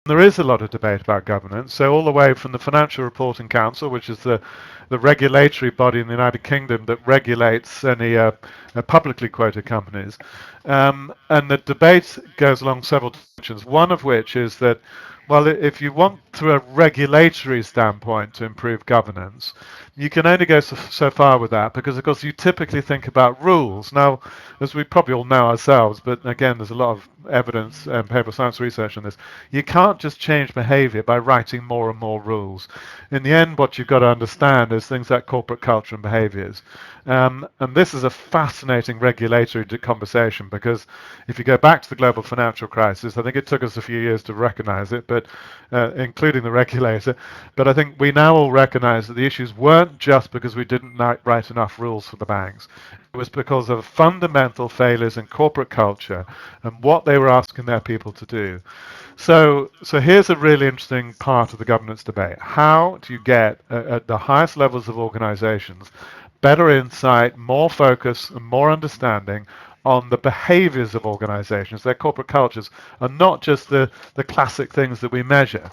There is a lot of debate about governance, so all the way from the Financial Reporting Council, which is the regulatory body in the United Kingdom that regulates any publicly quoted companies. And the debate goes along several dimensions, one of which is that, well, if you want, through a regulatory standpoint, to improve governance, you can only go so far with that because, of course, you typically think about rules. Now, as we probably all know ourselves, but again, there's a lot of evidence and behavioral science research on this, you can't just change behavior by writing more and more rules. In the end, what you've got to understand is things like corporate culture and behaviors. And this is a fascinating regulatory conversation because if you go back to the global financial crisis, I think it took us a few years to recognize it, but including the regulator. But I think we now all recognize that the issues weren't just because we didn't write enough rules for the banks. It was because of fundamental failures in corporate culture and what they were asking their people to do. So here's a really interesting part of the governance debate. How do you get, at the highest levels of organizations, better insight, more focus, and more understanding on the behaviors of organizations, their corporate cultures, and not just the classic things that we measure?